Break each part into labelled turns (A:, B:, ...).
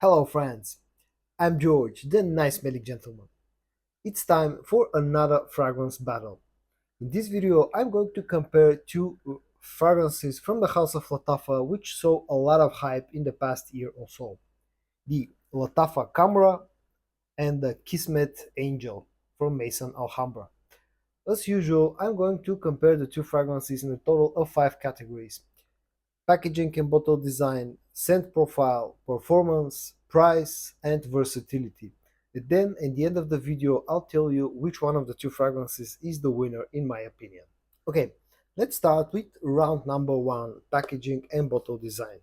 A: Hello, friends. I'm George, the nice smelling gentleman. It's time for another fragrance battle. In this video, I'm going to compare two fragrances from the house of Lattafa, which saw a lot of hype in the past year or so: the Lattafa Khamrah and the Kismet Angel from Maison Alhambra. As usual, I'm going to compare the two fragrances in a total of 5 categories: packaging and bottle design, scent profile, performance, price, and versatility. And then at the end of the video, I'll tell you which one of the two fragrances is the winner in my opinion. Okay, let's start with round number one, packaging and bottle design.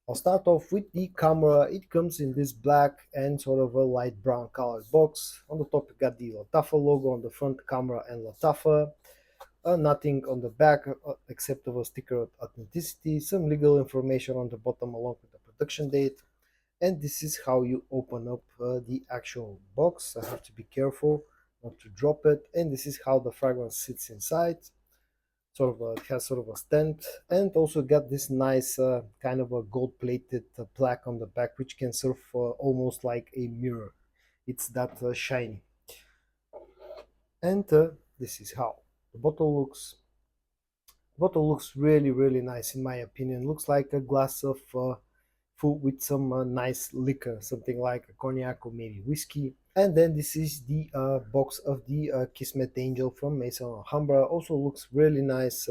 A: I'll start off with the camera. It comes in this black and sort of a light brown colored box. On the top, you got the Lattafa logo on the front, camera and Lattafa. Nothing on the back except of a sticker of authenticity, some legal information on the bottom along with the production date. And this is how you open up the actual box. I have to be careful not to drop it. And this is how the fragrance sits inside. It has sort of a stand, and also got this nice kind of a gold-plated plaque on the back, which can serve almost like a mirror. It's that shiny. And this is how the bottle looks really nice in my opinion. Looks like a glass of full with some nice liquor, something like a cognac or maybe whiskey. And then this is the box of the Kismet Angel from Maison Alhambra. Also looks really nice,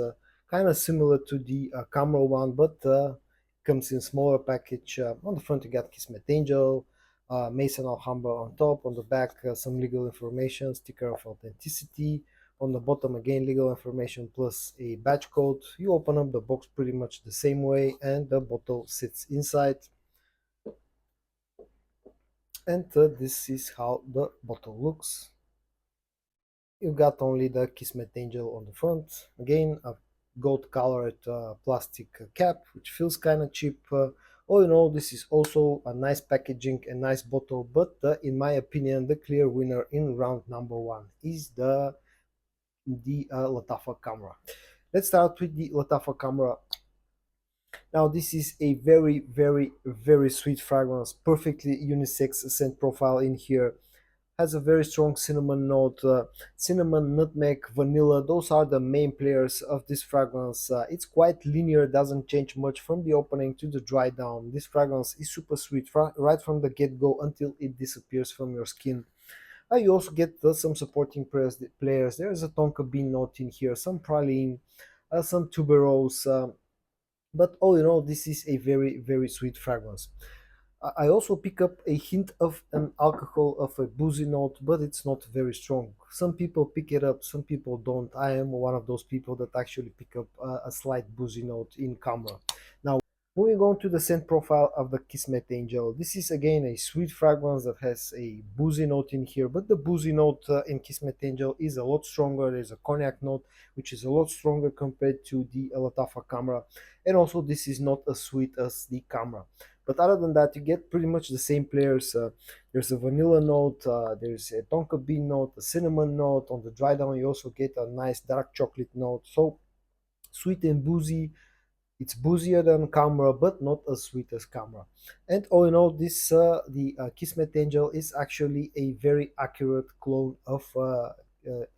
A: kind of similar to the Camera one, but comes in smaller package. On the front you got Kismet Angel, Maison Alhambra on top. On the back some legal information, sticker of authenticity. On the bottom again legal information plus a batch code. You open up the box pretty much the same way and the bottle sits inside. And this is how the bottle looks. You got only the Kismet Angel on the front. Again, a gold colored plastic cap, which feels kind of cheap. All in all, this is also a nice packaging and nice bottle, but in my opinion, the clear winner in round number one is the Lattafa Khamrah. Let's start with the Lattafa Khamrah. Now this is a very sweet fragrance, perfectly unisex scent profile in here. Has a very strong cinnamon note, cinnamon, nutmeg, vanilla. Those are the main players of this fragrance. It's quite linear, doesn't change much from the opening to the dry down. This fragrance is super sweet right from the get-go until it disappears from your skin. You also get some supporting players. There's a tonka bean note in here, some praline, some tuberose. But all in all, this is a very sweet fragrance. I also pick up a hint of an alcohol, of a boozy note, but it's not very strong. Some people pick it up, some people don't. I am one of those people that actually pick up a slight boozy note in camera. Now, moving on to the scent profile of the Kismet Angel. This is again a sweet fragrance that has a boozy note in here, but the boozy note in Kismet Angel is a lot stronger. There's a cognac note, which is a lot stronger compared to the Lattafa Khamrah. And also, this is not as sweet as the Khamrah. But other than that, you get pretty much the same players. There's a vanilla note, there's a tonka bean note, a cinnamon note. On the dry down, you also get a nice dark chocolate note. So sweet and boozy. It's boozier than Camera, but not as sweet as Camera. And all in all, the Kismet Angel is actually a very accurate clone of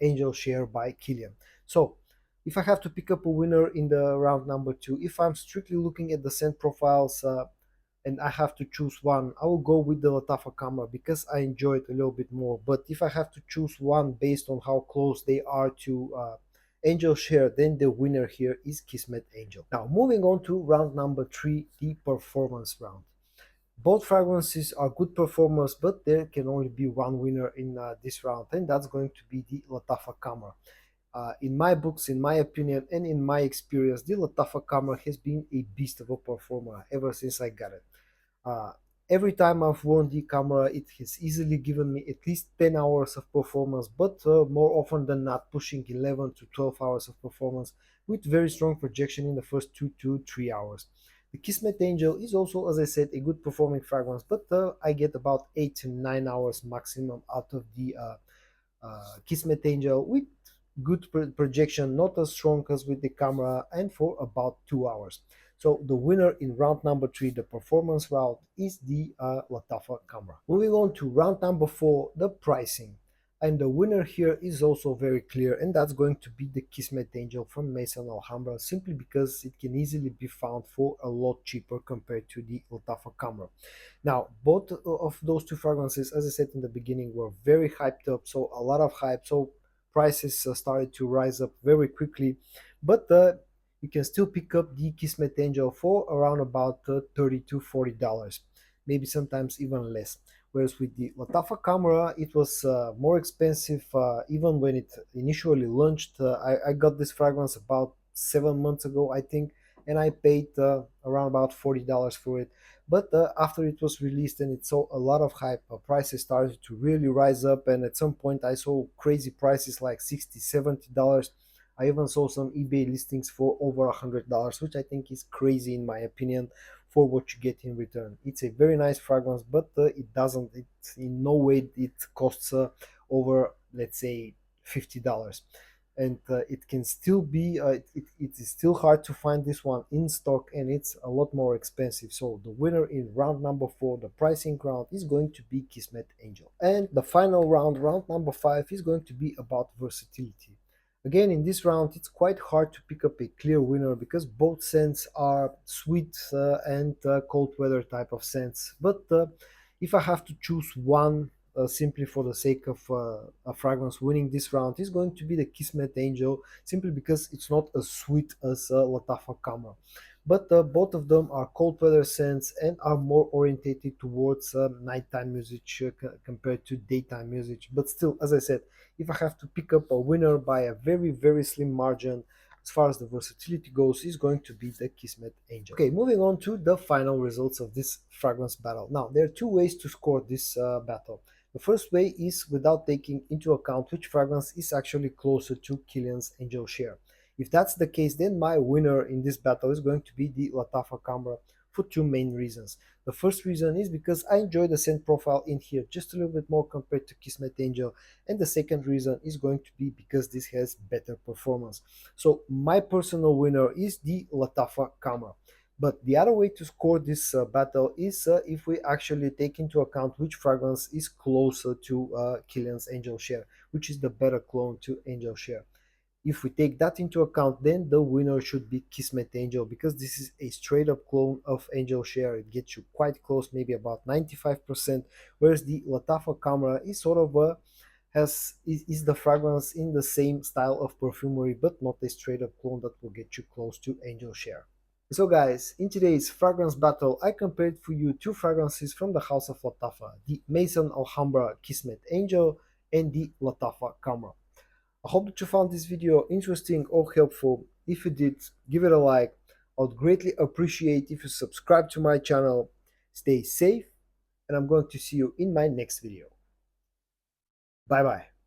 A: Angel Share by Killian. So if I have to pick up a winner in the round number two, if I'm strictly looking at the scent profiles, and I have to choose one, I will go with the Lattafa Khamrah because I enjoy it a little bit more. But if I have to choose one based on how close they are to Angel Share, then the winner here is Kismet Angel. Now moving on to round number three, the performance round. Both fragrances are good performers, but there can only be one winner in this round, and that's going to be the Lattafa Khamrah. In my books, in my opinion, and in my experience, the Lattafa Khamrah has been a beast of a performer ever since I got it. Uh, every time I've worn the camera, it has easily given me at least 10 hours of performance, but more often than not, pushing 11 to 12 hours of performance with very strong projection in the first 2 to 3 hours. The Kismet Angel is also, as I said, a good performing fragrance, but I get about 8 to 9 hours maximum out of the Kismet Angel with good projection, not as strong as with the camera, and for about 2 hours. So the winner in round number 3, the performance round, is the Lattafa Khamrah. Moving on to round number 4, the pricing. And the winner here is also very clear, and that's going to be the Kismet Angel from Maison Alhambra, simply because it can easily be found for a lot cheaper compared to the Lattafa Khamrah. Now, both of those two fragrances, as I said in the beginning, were very hyped up, so a lot of hype, so prices started to rise up very quickly, but you can still pick up the Kismet Angel for around about $30 to $40, maybe sometimes even less. Whereas with the Lattafa Khamrah, it was more expensive. Even when it initially launched, I got this fragrance about 7 months ago, I think, and I paid around about $40 for it. But after it was released and it saw a lot of hype, prices started to really rise up, and at some point I saw crazy prices like $60, $70. I even saw some eBay listings for over $100, which I think is crazy in my opinion for what you get in return. It's a very nice fragrance, but it in no way it costs over, let's say, $50. And it can still be it is still hard to find this one in stock, and it's a lot more expensive. So the winner in round number 4, the pricing round, is going to be Kismet Angel. And the final round, round number 5, is going to be about versatility. Again, in this round, it's quite hard to pick up a clear winner because both scents are sweet and cold weather type of scents. But if I have to choose one, simply for the sake of a fragrance winning this round, is going to be the Kismet Angel, simply because it's not as sweet as Lattafa Khamrah. But both of them are cold weather scents and are more orientated towards nighttime usage compared to daytime usage. But still, as I said, if I have to pick up a winner by a very, very slim margin, as far as the versatility goes, is going to be the Kismet Angel. Okay, moving on to the final results of this fragrance battle. Now, there are two ways to score this battle. The first way is without taking into account which fragrance is actually closer to Kilian's Angel share. If that's the case, then my winner in this battle is going to be the Lattafa Khamrah for two main reasons. The first reason is because I enjoy the scent profile in here just a little bit more compared to Kismet Angel, and the second reason is going to be because this has better performance. So my personal winner is the Lattafa Khamrah. But the other way to score this battle is if we actually take into account which fragrance is closer to Kilian's Angel share, which is the better clone to Angel share. If we take that into account, then the winner should be Kismet Angel, because this is a straight up clone of Angel share. It gets you quite close, maybe about 95%, whereas the Lattafa Khamrah is sort of a is the fragrance in the same style of perfumery, but not a straight up clone that will get you close to Angel share. So guys, in today's fragrance battle, I compared for you two fragrances from the house of Lattafa, the Maison Alhambra Kismet Angel and the Lattafa Khamrah. I hope that you found this video interesting or helpful. If you did, give it a like. I would greatly appreciate if you subscribe to my channel. Stay safe, and I'm going to see you in my next video. Bye bye.